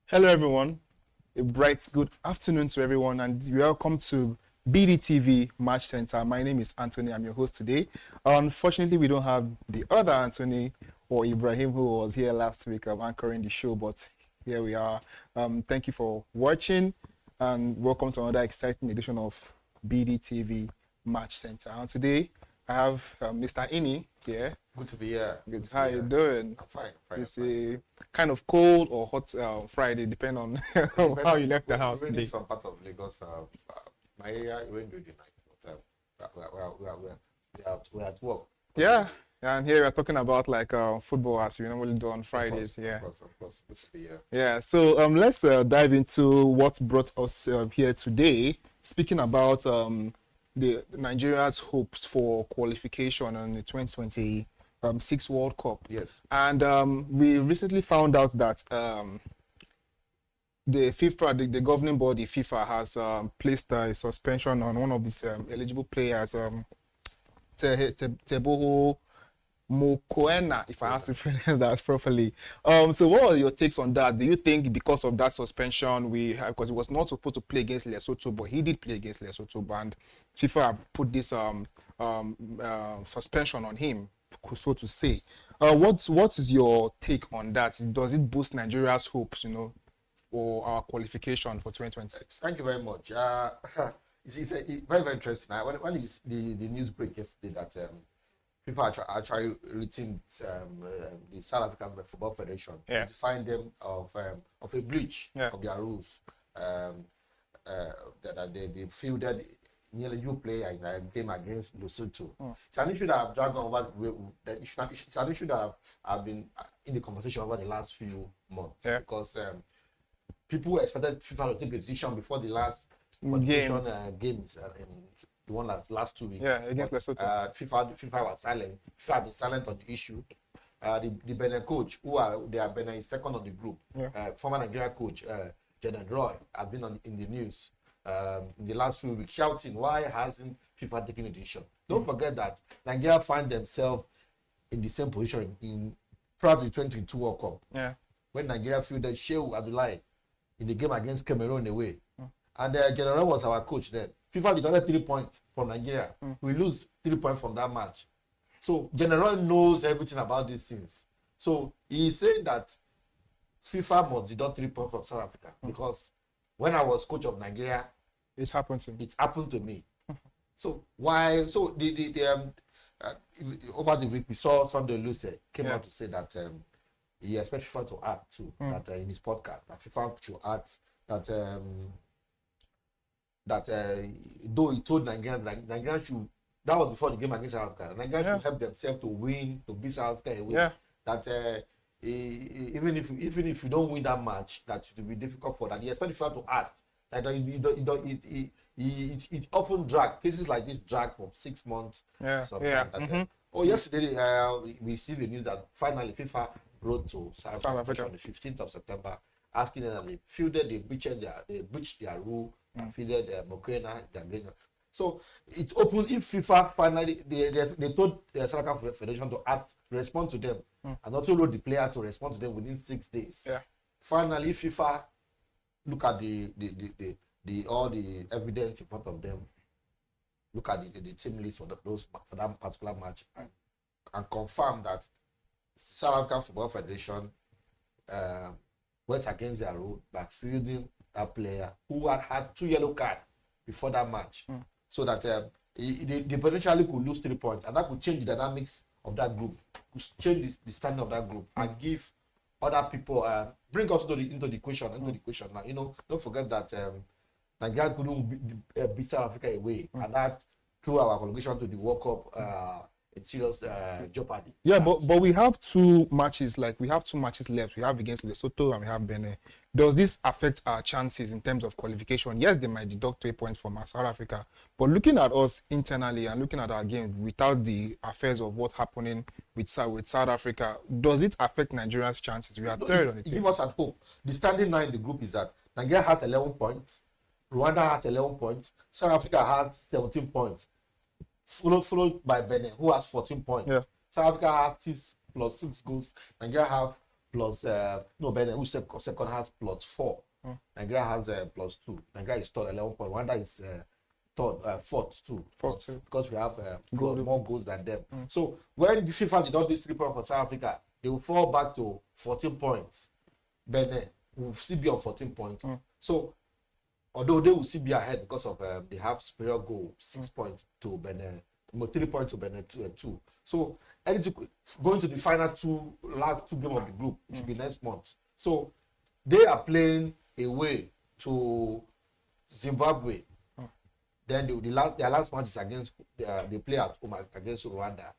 Hello, everyone. A bright good afternoon to everyone, and welcome to BDTV Match Centre. My name is Anthony. I'm your host today. Unfortunately, we don't have the other Anthony or Ibrahim who was here last week anchoring the show, but here we are. Thank you for watching, and welcome to another exciting edition of BDTV Match Centre. And today, I have Mr. Ini here. Good to be here. Good. How you doing? I'm fine. It's a kind of cold or hot Friday, depending on how you left the house We're today. in some part of Lagos. My area, we're in the night. But we're at work. Yeah, and here we're talking about like football as we normally do on Fridays. Of course. Good to be here. Yeah. So let's dive into what brought us here today. Speaking about the Nigeria's hopes for qualification on the 2026 World Cup. Yes. And we recently found out that the FIFA, the governing body, FIFA, has placed a suspension on one of these eligible players, Teboho Mokoena, if I have to pronounce that properly. So what are your takes on that? Do you think because of that suspension, because he was not supposed to play against Lesotho, but he did play against Lesotho, and FIFA have put this suspension on him, so to say. What is your take on that? Does it boost Nigeria's hopes, for our qualification for 2026? Thank you very much. It's very, very interesting. When the news break yesterday that FIFA actually written the South African Football Federation to find them of a breach of their rules, that they fielded ineligible player in a game against Lesotho. It's an issue that I've dragged on over. It's an issue that I've been in the conversation over the last few months because people expected FIFA to take a decision before the last games in the one that last 2 weeks. Yeah, against Lesotho. FIFA was silent. FIFA have been silent on the issue. The Benin coach, Benin is second on the group. Former Nigeria coach, Jaden Roy, has been in the news in the last few weeks, shouting, why hasn't FIFA taken a decision? Don't forget that Nigeria find themselves in the same position prior to the 2022 World Cup. When Nigeria fielded Shehu Abdullahi in the game against Cameroon away. And General was our coach then. FIFA deducted 3 points from Nigeria. We lose 3 points from that match. So General knows everything about these things. So he is saying that FIFA must deduct 3 points from South Africa because when I was coach of Nigeria, It's happened to me. It happened to me. So why? So over the week we saw Sunday Luce came out to say that he expects FIFA to act too. That in his podcast, that FIFA should act that though he told Nigerians should. That was before the game against South Africa. Nigerians should help themselves to win, to beat South Africa away. That even if you don't win that match, that it will be difficult for that. He expects FIFA to act. That it often drag cases like this drag from 6 months. Yesterday we received the news that finally FIFA wrote to South Africa on the 15th of September, asking them that they breached their rule and fielded Mokoena. So it's open if FIFA finally they told the South African Federation to act, respond to them, and also wrote the player to respond to them within 6 days. Finally, FIFA look at the all the evidence in front of them. Look at the team list for that particular match and confirm that South African Football Federation went against their rule by fielding that player who had 2 yellow cards before that match, so that they potentially could lose 3 points, and that could change the dynamics of that group, could change the standing of that group, and give other people bring us into the equation. Now, don't forget that Nigeria couldn't beat South Africa away, and that threw our qualification to the World Cup in serious jeopardy. But we have 2 matches. Like we have 2 matches left. We have against Lesotho and we have Benin. Does this affect our chances in terms of qualification? Yes, they might deduct 3 points from South Africa, but looking at us internally and looking at our game without the affairs of what's happening with South Africa, does it affect Nigeria's chances? We are third on the table. Give us an hope. The standing now in the group is that Nigeria has 11 points, Rwanda has 11 points, South Africa has 17 points. Followed by Benin, who has 14 points. South Africa has 6 plus 6 goals. Nigeria have plus no Benin who second has +4. Nigeria has +2. Nigeria is third 11 points. Rwanda is third, fourth too. Because we have more goals than them. So when the FIFA did not this 3 points for South Africa, they will fall back to 14 points. Benin will still be on 14 points. So although they will still be ahead because of they have superior goal 6 points to Benin, 3 points to Benin 2. So going to the final last two games of the group, which will be next month. So they are playing away to Zimbabwe. Then their last match is against they play at home against Rwanda.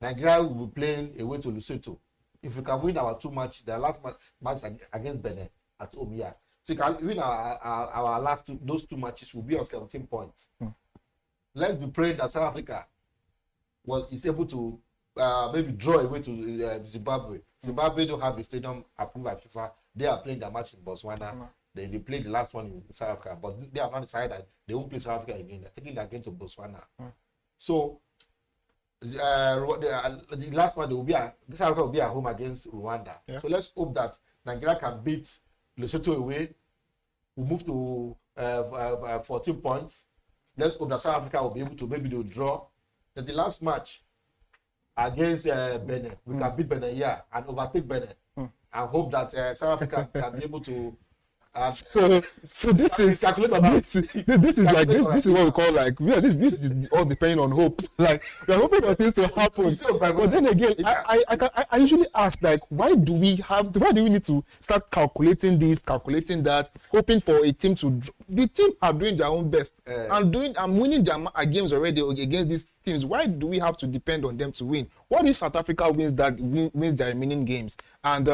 Nigeria will be playing away to Lesotho. If we can win our 2 matches, their last match against Benin at home here. So we can win our last those 2 matches will be on 17 points. Let's be praying that South Africa is able to maybe draw away to Zimbabwe. Zimbabwe don't have a stadium approved by FIFA. They are playing their match in Botswana. They played the last one in South Africa, but they have not decided that they won't play South Africa again. They're taking their game to Botswana. So the last match South Africa will be at home against Rwanda. So let's hope that Nigeria can beat Lesotho away. We'll move to 14 points. Let's hope that South Africa will be able to maybe they'll draw. Then the last match against Benin, we can beat Benin here and overtake Benin. And hope that South Africa can be able to. So this is like this is what we call like this is all depending on hope. Like we're hoping for things to happen. But then again, I usually ask like why do we need to start calculating this, calculating that, hoping for a team to the team are doing their own best and winning their games already against these teams. Why do we have to depend on them to win? What if South Africa wins their remaining games and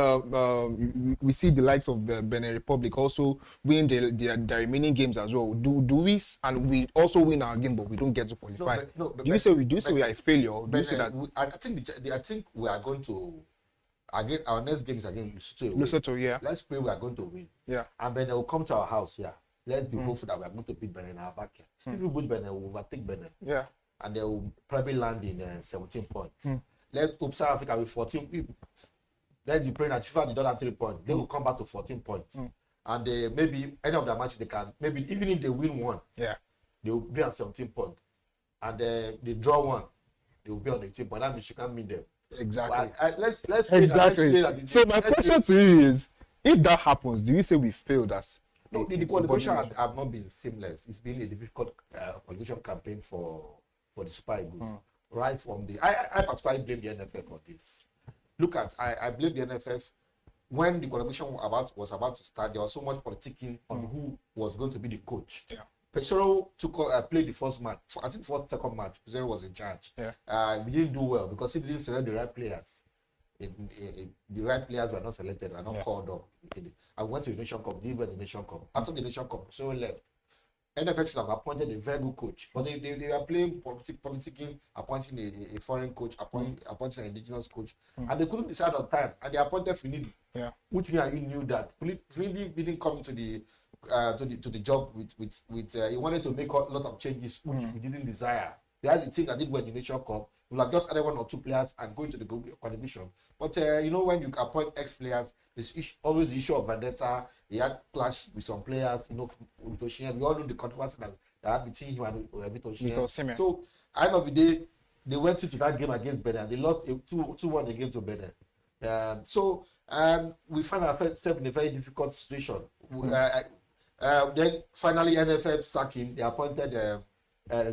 we see the likes of the Benin Republic also win their remaining games as well? Do we and we also win our game but we don't get to qualify? Do you say we are a failure? Do you say that? I think we are going to again. Our next game is against Lesotho. Yeah. Let's pray we are going to win. Yeah. And Benin will come to our house. Yeah. Let's be hopeful that we are going to beat Benin in our back. If we beat Benin, we will overtake Benin. Yeah. And they will probably land in 17 points. Let's hope South Africa with 14. Let's be praying that FIFA did not have 3 points. They will come back to 14 points. And maybe any of the matches they can, maybe even if they win one, they will be on 17 points. And they draw one, they will be on 18 points. That means you can't meet them. Exactly. But, let's exactly. So my question to you is, if that happens, do you say we failed as? No, the qualification have not been seamless. It's been a difficult qualification campaign for the Super Eagles. Right from I particularly blame the NFF for this. Look at, I blame the NFF when the qualification was about to start. There was so much politicking on who was going to be the coach. Pesero played the first match. I think second match. Pesero was in charge. We didn't do well because he didn't select the right players. The right players were not selected, were not called up. I went to the Nation Cup, didn't win the Nation Cup. After the Nation Cup, Pesero left. NFF should have appointed a very good coach, but they are playing politicking, appointing a foreign coach, appointing an indigenous coach, and they couldn't decide on time, and they appointed Finidi, which me and you knew that Finidi didn't come to the job with he wanted to make a lot of changes which we didn't desire. They had a team that did well in the Nation Cup. We have just added 1 or 2 players and go into the qualification. But when you appoint ex-players, there's always the issue of vendetta. He had clash with some players, with Oshien. We all know the controversy that had between him and Oshien. So, at the end of the day, they went into that game against Benin. They lost 2-1 against Benin. We find ourselves in a very difficult situation. Then finally, NFF sacked him. They appointed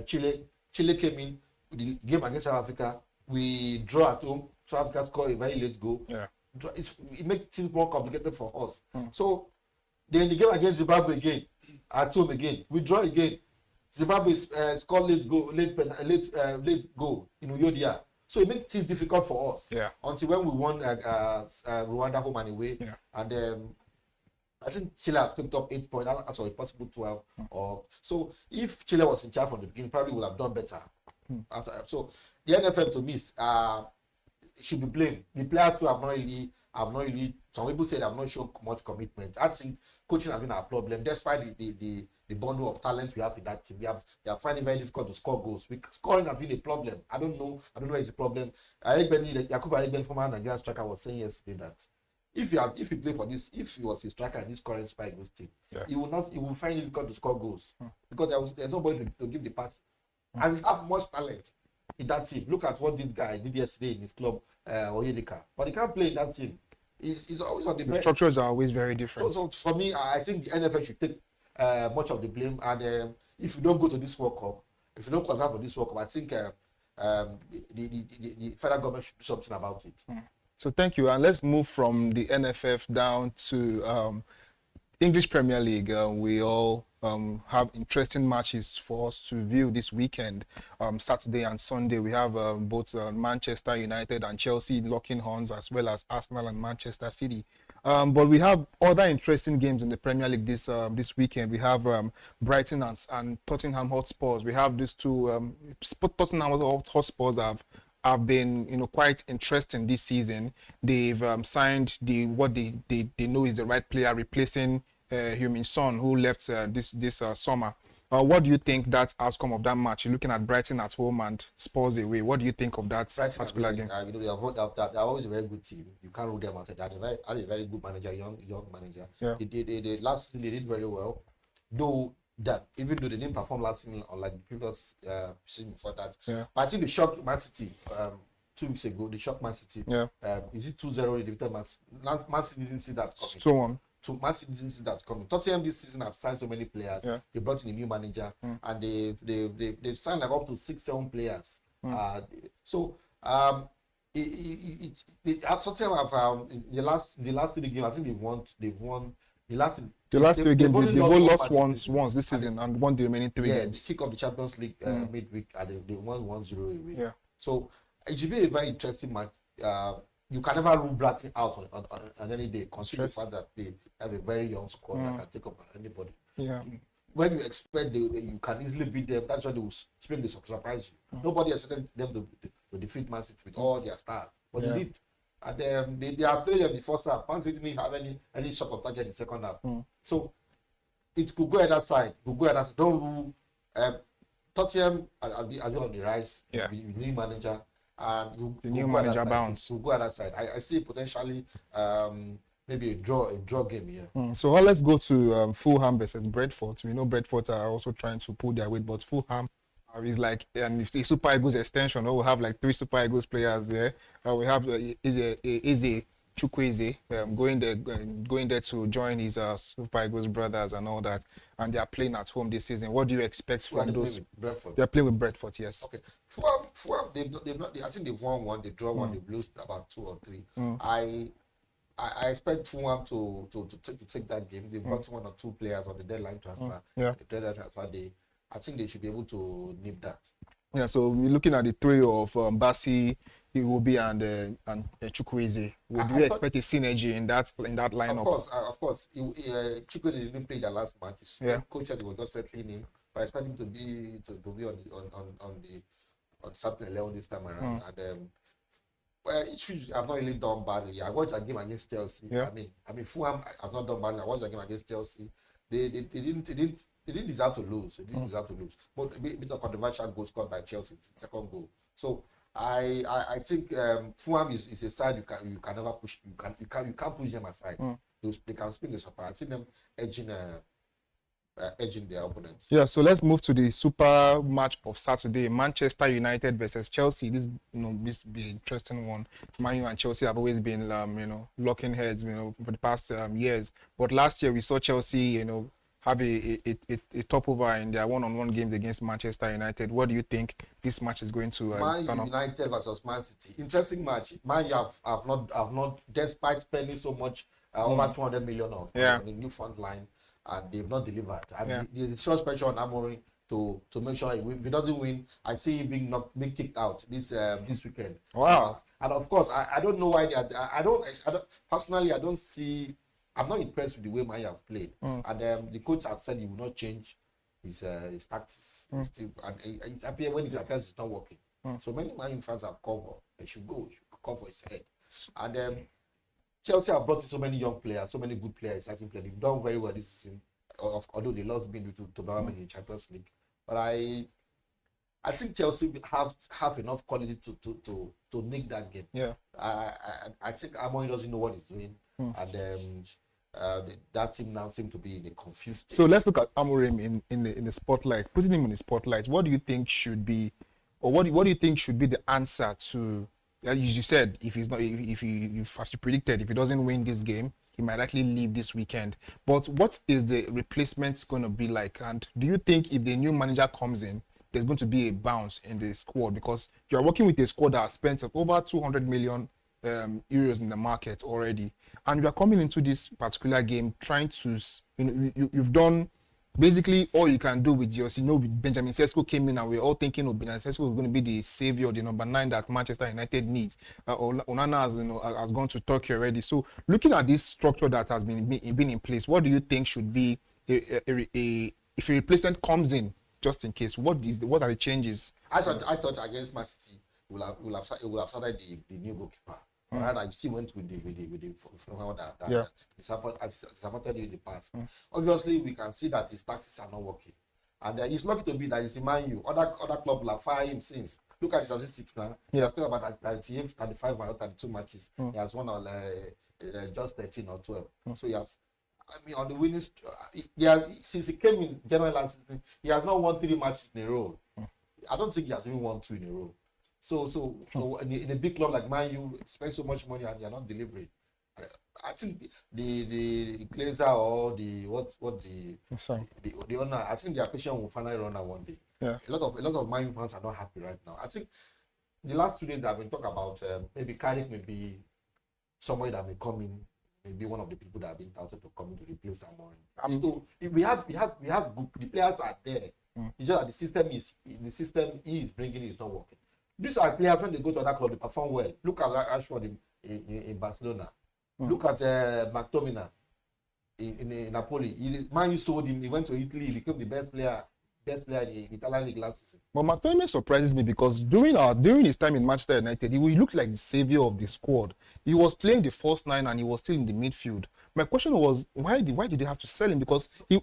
Chile. Chile came in. The game against South Africa, we draw at home. South Africa scored a very late goal. It makes things more complicated for us. So then the game against Zimbabwe again, at home again, we draw again. Zimbabwe scored late goal in Uyodia. So it makes things difficult for us. Until when we won Rwanda home and away, and I think Chile has picked up 8 points. That's a possible 12. So if Chile was in charge from the beginning, probably would have done better. So the NFF to me should be blamed. The players too have not really. Some people say they have not shown much commitment. I think coaching has been our problem, despite the bundle of talent we have in that team. They are finding it very difficult to score goals. Scoring has been a problem. I don't know. It's a problem. Yakubu Ayegbeni, former Nigerian striker, was saying yesterday that if he play for this, if he was a striker in this current Super Eagles team, Yeah. he will find it difficult to score goals because there's nobody to give the passes. And we have much talent in that team. Look at what this guy did yesterday in his club, Oyedika. But he can't play in that team. He's always on the bench. Structures are always very different. So for me, I think the NFL should take much of the blame. And if you don't go to this World Cup, if you don't qualify for this World Cup, I think the federal government should do something about it. So thank you. And let's move from the NFF down to English Premier League. We all have interesting matches for us to view this weekend. Saturday and Sunday, we have both Manchester United and Chelsea locking horns, as well as Arsenal and Manchester City. But we have other interesting games in the Premier League this weekend. We have Brighton and Tottenham Hotspurs. We have these two. Tottenham Hotspurs have been quite interesting this season. They've signed what they know is the right player, replacing Heung-min Son, who left this summer. What do you think that outcome of that match? You're looking at Brighton at home and Spurs away. What do you think of that particular game? They're always a very good team. You can't rule them out. They had a very good manager, young manager. Yeah. They last season they did very well. Even though they didn't perform last season unlike the previous season before that. Yeah. But I think they shocked Man City 2 weeks ago. They shocked Man City. Yeah. Is it 2-0 they defeated Man City didn't see that 2-1. coming. Man City didn't see that coming. Tottenham this season have signed so many players. Yeah. They brought in a new manager and they've signed like up to 6-7 players. Tottenham have in the last 3 games, I think they've won the last 3 games. They've only lost once this season and won the remaining 3 games. The kick of the Champions League midweek and they won 1-0 away. Yeah. So it should be a very interesting match. You can never rule Brighton out on any day, considering the fact that they have a very young squad that can take up on anybody. Yeah. When you expect you can easily beat them, that's when they will surprise you. Nobody expected them to defeat Man City with all their stars, but they did. And they are playing in the first half. Man City didn't have any shot of target in the second half. So it could go either side. Don't rule. Tottenham has been on the rise. Yeah. New manager. The new manager bounce. We'll go other side. I see potentially maybe a draw game here. So let's go to Fulham versus Brentford. We know Brentford are also trying to pull their weight, but Fulham is like if the Super Eagles extension. We'll have like 3 Super Eagles players there. We have Eze Chukwueze going there to join his Super Eagles brothers and all that, and they are playing at home this season. What do you expect from those? They are playing with Brentford, yes. Okay, Fulham, I think they've won 1, they draw 1, they lose about 2 or 3. I expect Fulham to take that game. They brought 1 or 2 players on the deadline transfer. The deadline transfer day. I think they should be able to nip that. Yeah, so we're looking at the trio of Bassey, Iwobi and Chukwueze. Would you expect a synergy in that lineup? Of course. Chukwueze didn't play their last match. Coach said he was just settling in, but I expect him to be on Saturday 11 this time around. And issues have not really done badly. I watched a game against Chelsea. I mean Fulham have not done badly. I watched a game against Chelsea. They didn't deserve to lose. But a bit of controversial goal scored by Chelsea, second goal. So I think Fulham is a side you can never push. You can't push them aside. They can spring a surprise. I see them edging their opponents. Yeah, so let's move to the super match of Saturday: Manchester United versus Chelsea. This be an interesting one. Man U and Chelsea have always been locking heads for the past years. But last year we saw Chelsea have a stopover in their one-on-one games against Manchester United. What do you think this match is going to Man United versus Man City? Interesting match. Man U have not, despite spending so much, over 200 million on the new front line, and they've not delivered. And there's short pressure on Amorim to make sure he wins. If he doesn't win, I see him being kicked out this weekend. Wow. And of course, I don't know why I don't personally, I don't see. I'm not impressed with the way Man U have played, and the coach have said he will not change his tactics. And it appears when his appearance is not working. So many Man U fans have covered. They should cover his head. And Chelsea have brought in so many young players, so many good players, exciting players. They've done very well this season, although they lost being to Tottenham in the Champions League. But I think Chelsea have enough quality to nick that game. Yeah. I think Amorim doesn't know what he's doing, and that team now seems to be in a confused state. So let's look at Amorim in the spotlight. Putting him in the spotlight, what do you think should be, or what do you think should be the answer to? As you said, if he's not, if as you predicted, if he doesn't win this game, he might likely leave this weekend. But what is the replacement going to be like? And do you think if the new manager comes in, there's going to be a bounce in the squad? Because you're working with a squad that has spent over 200 million euros in the market already, and you are coming into this particular game trying to, you've done basically all you can do with yours. Benjamin Sesko came in and we're all thinking of Benjamin Sesko is going to be the savior, the number 9 that Manchester United needs. Onana has gone to Turkey already. So looking at this structure that has been in place, what do you think should be if a replacement comes in, just in case? What are the changes? I thought against Man City, will have started the new goalkeeper. Right, I still went with the that disappointed you in the past. Obviously, we can see that his tactics are not working, and it's lucky to be that he's in Man U. Other club will have fired him since. Look at his statistics now. He has played about 35 or 32 matches. He has won just 13 or 12. So he has. I mean, on the winning, since he came in January last season, he has not won 3 matches in a row. I don't think he has even won 2 in a row. So in a big club like Man U, spend so much money and you're not delivering. I think the Glazer or the owner, I think their patient will finally run out one day. Yeah. A lot of Man U fans are not happy right now. I think the last 2 days that I've been talking about maybe Carrick may be somebody that may come in, maybe one of the people that have been touted to come in to replace Amorim. So we have good, the players are there. It's just that the system he is bringing is not working. These are players, when they go to other club, they perform well. Look at Rashford in Barcelona. Look at McTominay in Napoli. Man U sold him. He went to Italy. He became the best player in Italian league last season. But McTominay surprises me because during his time in Manchester United, he looked like the savior of the squad. He was playing the first 9 and he was still in the midfield. My question was, why did they have to sell him? Because the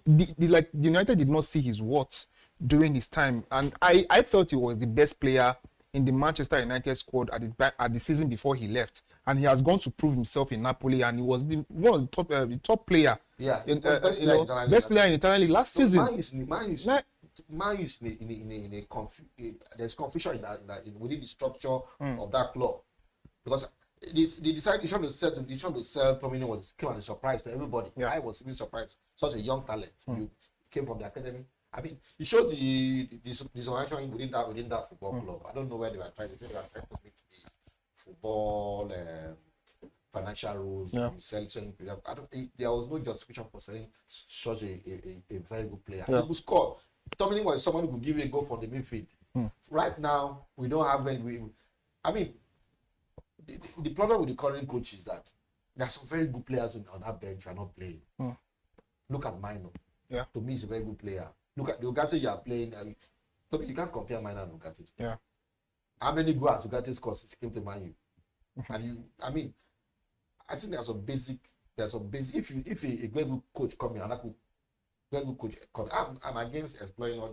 United did not see his worth during his time, and I thought he was the best player in the Manchester United squad at the season before he left, and he has gone to prove himself in Napoli, and he was one of the top player. Yeah, best player in Italian league last season. Man is in a there's confusion within the structure of that club, because the decision to sell Tomini came as a surprise to everybody. Yeah. I was even surprised. Such a young talent, you came from the academy. I mean, it showed the disorganization within that football club. I don't know where they were trying to say. They were trying to meet the football financial rules. Yeah. Selling. There was no justification for selling such a very good player. Yeah. He could score. Tomini was someone who could give you a goal from the midfield. Right now, we don't have any. I mean, the problem with the current coach is that there are some very good players on that bench who are not playing. Look at Mino. Yeah. To me, he's a very good player. Look at the Ugarte you are playing. You can't compare Mino and Ugarte. Yeah. How many goals Ugarte scored since he came to Man U? And I think there's some basic. If a very good coach come in, and very good coach come, I'm against employing all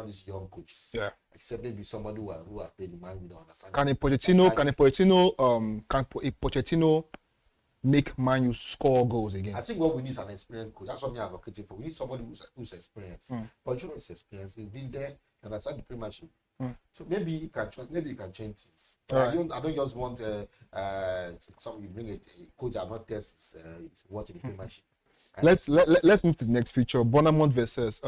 these young coaches. Yeah. Except maybe somebody who have played in Man U don't understand. Can a Pochettino make Man U score goals again? I think what we need is an experienced coach. That's something I'm advocating for. We need somebody who's experienced. Pochettino is experienced. He's been there and understand the Premiership. So maybe he can change things. I don't just want you bring a coach that not test his worth in the Premiership. Let's move to the next fixture. Bournemouth versus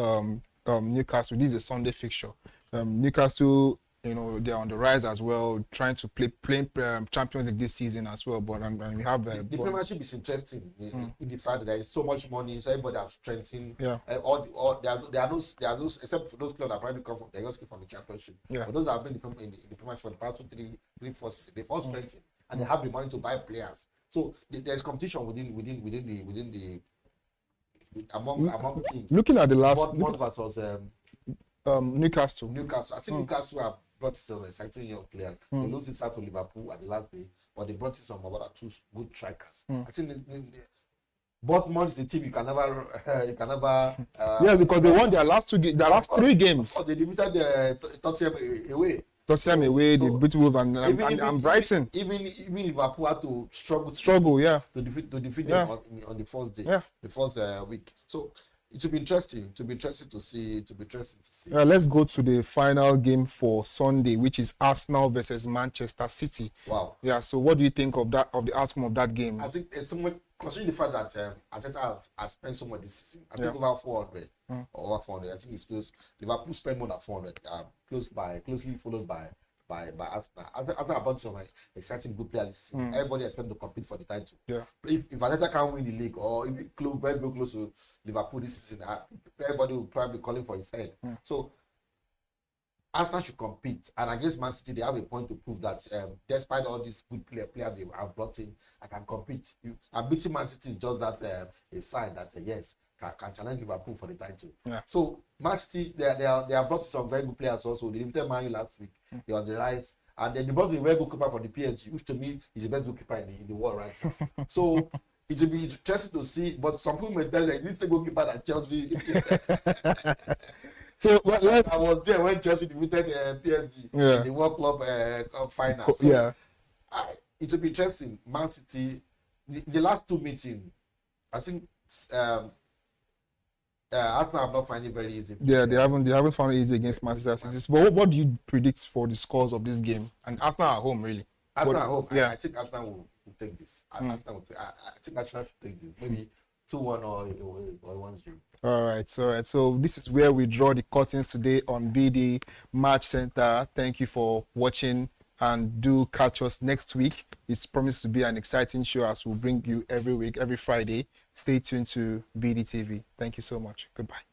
Newcastle. This is a Sunday fixture. Newcastle, they're on the rise as well, trying to play Champions League this season as well. But we have the Premiership is interesting in the fact that there is so much money, so everybody has strengthened. Yeah. There are those except for those clubs that probably come from the Championship. Yeah. But those that have been in the Premiership for the past 3 forces, they've all strengthened and they have the money to buy players. So there's competition within the among teams. Looking at the last Bournemouth versus Newcastle. I think Newcastle have brought some exciting young players. They lost this out to Liverpool at the last day, but they brought in some other 2 good strikers. I think Bournemouth is a team you can never, Yeah, because they won their last their last 3 games. They defeated Tottenham away. Tottenham away, they beat Wolves and Brighton. Even Liverpool had to struggle, yeah, to defeat them on the first day, the first week. So it will be interesting. To be interesting to see. Let's go to the final game for Sunday, which is Arsenal versus Manchester City. Wow. Yeah. So what do you think of that, of the outcome of that game? I think it's somewhat, considering the fact that Arteta has spent so much this season. I think over 400 or over 400. I think it's close. Liverpool spent more than 400. Closely followed by Arsenal. Arsenal about some exciting good players this season. Everybody expects to compete for the title. Yeah. If Arteta can't win the league, or if it very close to Liverpool this season, everybody will probably be calling for his head. So Arsenal should compete, and against Man City, they have a point to prove that despite all these good players they have brought in, I can compete. And beating Man City is just that a sign that yes, can challenge Liverpool for the title. Yeah. So Man City, they have brought some very good players also. They defeated Man U last week. They were on the rise, and then they brought a very good keeper for the PSG, which to me is the best goalkeeper in the world right now. So it will be interesting to see. But some people may tell you, this is the goalkeeper that Chelsea. So I was there when Chelsea defeated PSG in the World Club final. So, it will be interesting. Man City, the last 2 meetings, I think Arsenal have not found it very easy. Yeah, they haven't found it easy against Manchester City. But what do you predict for the scores of this game? And Arsenal at home, really? Arsenal at home. I think Arsenal will take this. I think Arsenal should take this. Maybe 2-1 or 1-0. All right. So this is where we draw the curtains today on BD Match Center. Thank you for watching, and do catch us next week. It's promised to be an exciting show as we'll bring you every week, every Friday. Stay tuned to BDTV. Thank you so much. Goodbye.